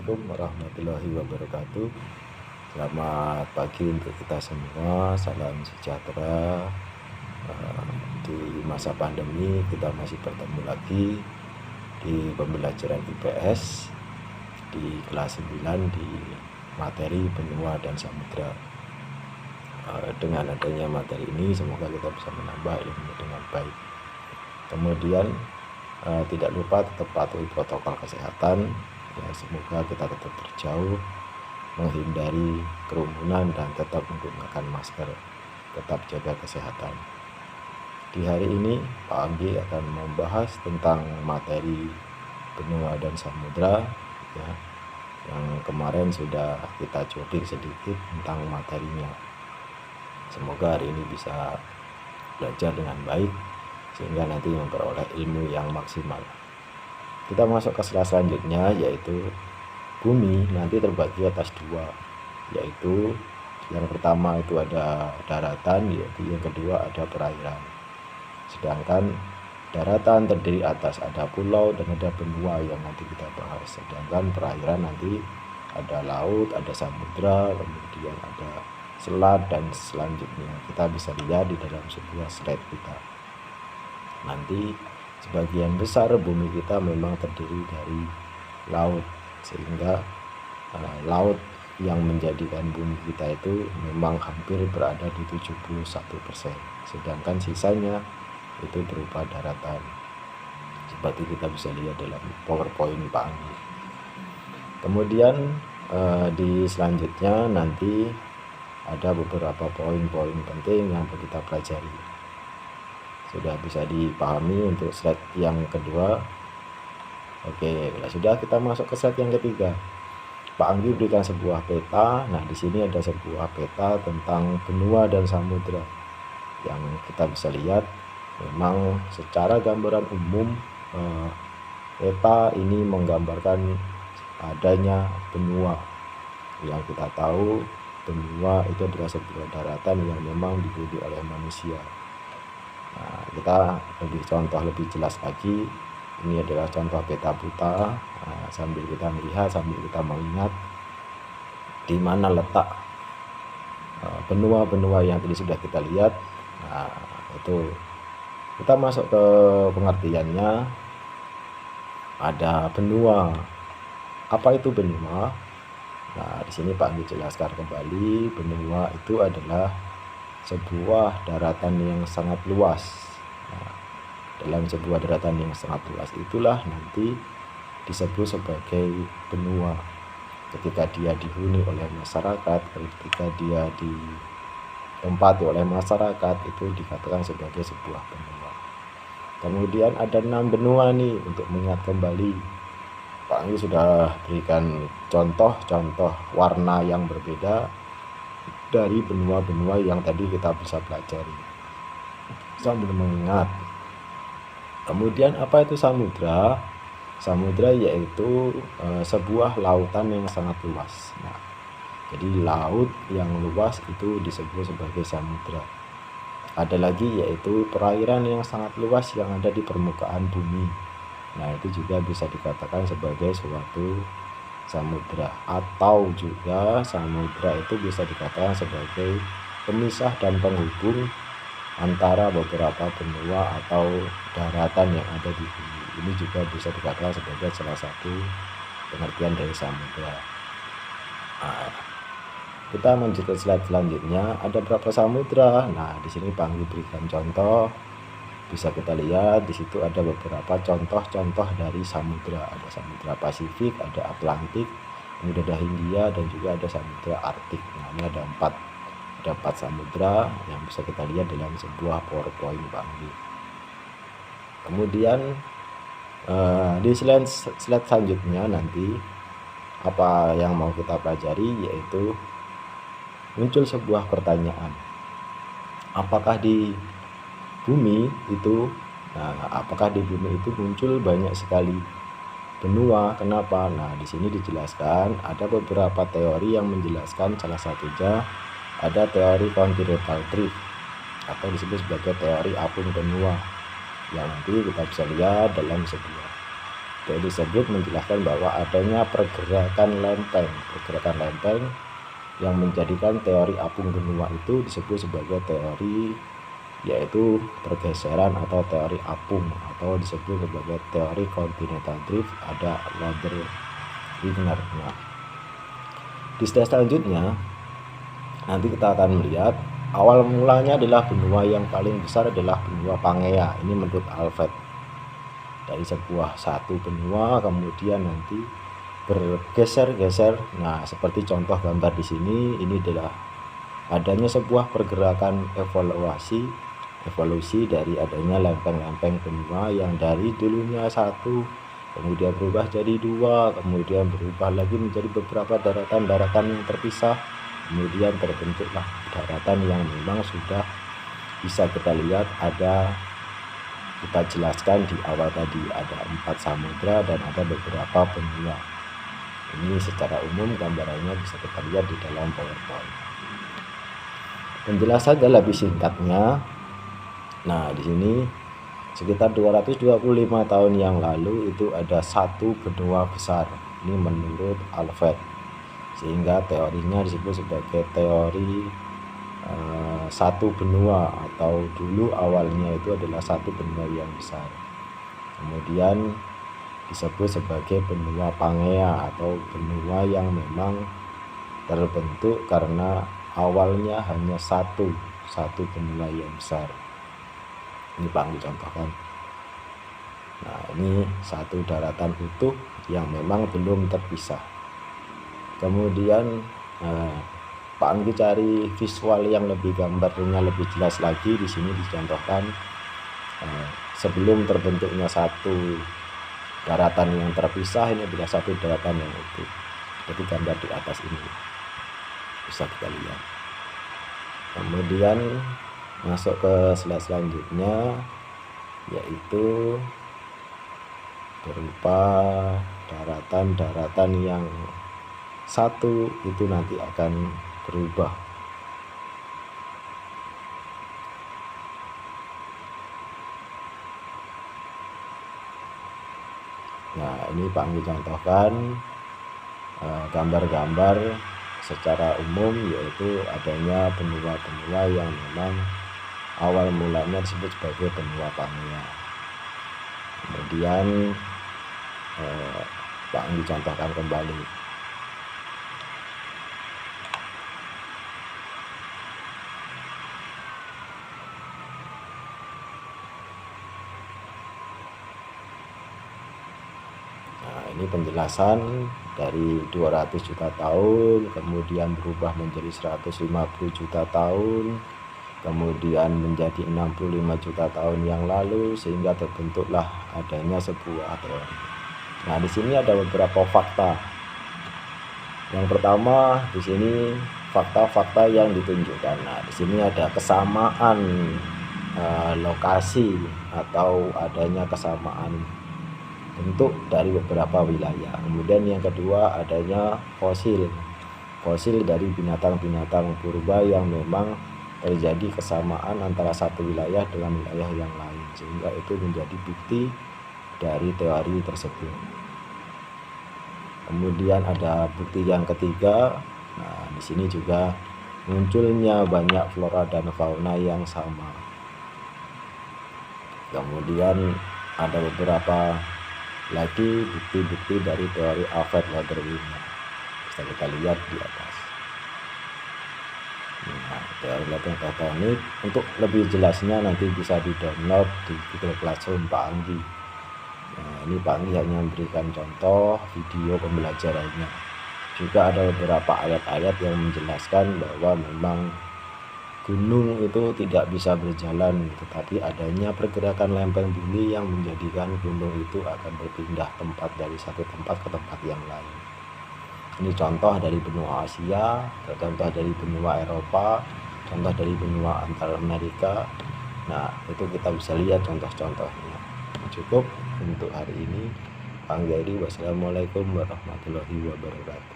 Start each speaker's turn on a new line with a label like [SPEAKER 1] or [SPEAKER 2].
[SPEAKER 1] Assalamualaikum warahmatullahi wabarakatuh. Selamat pagi untuk kita semua. Salam sejahtera. Di masa pandemi kita masih bertemu lagi di pembelajaran IPS di kelas 9 di materi benua dan samudra. Dengan adanya materi ini semoga kita bisa menambah ilmu dengan baik. Kemudian tidak lupa tetap patuhi protokol kesehatan. Ya, semoga kita tetap berjauh, menghindari kerumunan dan tetap menggunakan masker, tetap jaga kesehatan. Di hari ini Pak Anggi akan membahas tentang materi benua dan samudra, ya, yang kemarin sudah kita copik sedikit tentang materinya. Semoga hari ini bisa belajar dengan baik sehingga nanti memperoleh ilmu yang maksimal. Kita masuk ke slide selanjutnya, yaitu bumi nanti terbagi atas dua, yaitu yang pertama itu ada daratan, yaitu yang kedua ada perairan. Sedangkan daratan terdiri atas ada pulau dan ada benua yang nanti kita bahas. Sedangkan perairan nanti ada laut, ada samudra, kemudian ada selat dan selanjutnya. Kita bisa lihat di dalam sebuah slide kita. Nanti sebagian besar bumi kita memang terdiri dari laut, sehingga laut yang menjadikan bumi kita itu memang hampir berada di 71%, sedangkan sisanya itu berupa daratan, seperti kita bisa lihat dalam PowerPoint Pak Anggi. Kemudian di selanjutnya nanti ada beberapa poin-poin penting yang kita pelajari. Sudah bisa dipahami untuk slide yang kedua. Oke, sudah, kita masuk ke slide yang ketiga. Pak Anggi berikan sebuah peta. Nah, di sini ada sebuah peta tentang benua dan samudra yang kita bisa lihat. Memang secara gambaran umum peta ini menggambarkan adanya benua. Yang kita tahu benua itu adalah sebuah daratan yang memang dihuni oleh manusia. Nah, kita lebih jelas lagi. Ini adalah contoh peta buta. Nah, sambil kita melihat, sambil kita mengingat di mana letak benua-benua yang tadi sudah kita lihat. Nah, itu kita masuk ke pengertiannya. Ada benua. Apa itu benua? Nah, di sini Pak Anggi jelaskan kembali, benua itu adalah sebuah daratan yang sangat luas. Nah, dalam sebuah daratan yang sangat luas itulah nanti disebut sebagai benua. Ketika dia dihuni oleh masyarakat, ketika dia ditempati oleh masyarakat, itu dikatakan sebagai sebuah benua. Kemudian ada 6 benua nih, untuk mengingat kembali. Pak Anggi sudah berikan contoh-contoh warna yang berbeda dari benua-benua yang tadi kita bisa pelajari sambil mengingat. Kemudian apa itu samudra? Samudra yaitu sebuah lautan yang sangat luas. Nah, jadi laut yang luas itu disebut sebagai samudra. Ada lagi yaitu perairan yang sangat luas yang ada di permukaan bumi. Nah, itu juga bisa dikatakan sebagai suatu samudra, atau juga samudra itu bisa dikatakan sebagai pemisah dan penghubung antara beberapa benua atau daratan yang ada di bumi. Ini juga bisa dikatakan sebagai salah satu pengertian dari samudra. Nah, kita lanjut ke slide selanjutnya. Ada berapa samudra? Nah, di sini Pak Anggi berikan contoh. Bisa kita lihat di situ ada beberapa contoh-contoh dari samudra. Ada samudra Pasifik, ada Atlantik, kemudian ada Hindia, dan juga ada samudra Arktik. Nah, ini ada 4 samudra yang bisa kita lihat dalam sebuah PowerPoint Pak Anggi. Kemudian di slide selanjutnya nanti apa yang mau kita pelajari, yaitu muncul sebuah pertanyaan. Apakah di bumi itu, apakah di bumi itu muncul banyak sekali benua? Kenapa? Nah, di sini dijelaskan ada beberapa teori yang menjelaskan. Salah satunya ada teori continental drift atau disebut sebagai teori apung benua, yang nanti kita bisa lihat dalam sebuah teori tersebut menjelaskan bahwa adanya pergerakan lempeng yang menjadikan teori apung benua itu disebut sebagai teori, yaitu pergeseran atau teori apung, atau disebut sebagai teori continental drift, ada Lothar Wigner. Nah, di slide selanjutnya nanti kita akan melihat awal mulanya adalah benua yang paling besar adalah benua Pangea. Ini menurut Alfred. Dari sebuah satu benua kemudian nanti bergeser-geser. Nah, seperti contoh gambar di sini, ini adalah adanya sebuah pergerakan evolusi dari adanya lempeng-lempeng benua yang dari dulunya satu, kemudian berubah jadi dua, kemudian berubah lagi menjadi beberapa daratan-daratan yang terpisah, kemudian terbentuklah daratan yang memang sudah bisa kita lihat kita jelaskan di awal tadi, ada 4 samudra dan ada beberapa benua. Ini secara umum gambarannya bisa kita lihat di dalam PowerPoint. Penjelasannya lebih singkatnya. Nah, di sini sekitar 225 tahun yang lalu itu ada satu benua besar. Ini menurut Alfred. Sehingga teorinya disebut sebagai teori satu benua, atau dulu awalnya itu adalah satu benua yang besar. Kemudian disebut sebagai benua Pangea atau benua yang memang terbentuk karena awalnya hanya satu benua yang besar. Ini Pak contohkan. Nah, ini satu daratan utuh yang memang belum terpisah. Kemudian Pak Anggi cari visual yang lebih gambarnya lebih jelas lagi. Di sini dicontohkan sebelum terbentuknya satu daratan yang terpisah, ini adalah satu daratan yang utuh. Jadi gambar di atas ini bisa kita lihat. Kemudian masuk ke slide selanjutnya, yaitu berupa daratan-daratan yang satu itu nanti akan berubah. Nah, ini Pak Anggi contohkan gambar-gambar secara umum, yaitu adanya benua-benua yang memang awal mulanya disebut sebagai benua Pangea. Kemudian Pak Anggi contohkan kembali. Ini penjelasan dari 200 juta tahun, kemudian berubah menjadi 150 juta tahun, kemudian menjadi 65 juta tahun yang lalu, sehingga terbentuklah adanya sebuah teori. Nah, di sini ada beberapa fakta. Yang pertama, di sini fakta-fakta yang ditunjukkan. Nah, di sini ada kesamaan lokasi atau adanya kesamaan bentuk dari beberapa wilayah. Kemudian yang kedua adanya fosil dari binatang-binatang purba yang memang terjadi kesamaan antara satu wilayah dengan wilayah yang lain, sehingga itu menjadi bukti dari teori tersebut. Kemudian ada bukti yang ketiga. Nah, di sini juga munculnya banyak flora dan fauna yang sama. Kemudian ada beberapa lagi bukti-bukti dari teori Alfred Lothar Wigner, bisa kita lihat di atas. Nah, teori lempeng tektonik untuk lebih jelasnya nanti bisa di download di Google Classroom Pak Anggi. Nah, ini Pak Anggi hanya memberikan contoh video pembelajarannya. Juga ada beberapa ayat-ayat yang menjelaskan bahwa memang gunung itu tidak bisa berjalan, tetapi adanya pergerakan lempeng bumi yang menjadikan gunung itu akan berpindah tempat dari satu tempat ke tempat yang lain. Ini contoh dari benua Asia, contoh dari benua Eropa, contoh dari benua Antara Amerika. Nah, itu kita bisa lihat contoh-contohnya. Cukup untuk hari ini. Wassalamualaikum warahmatullahi wabarakatuh.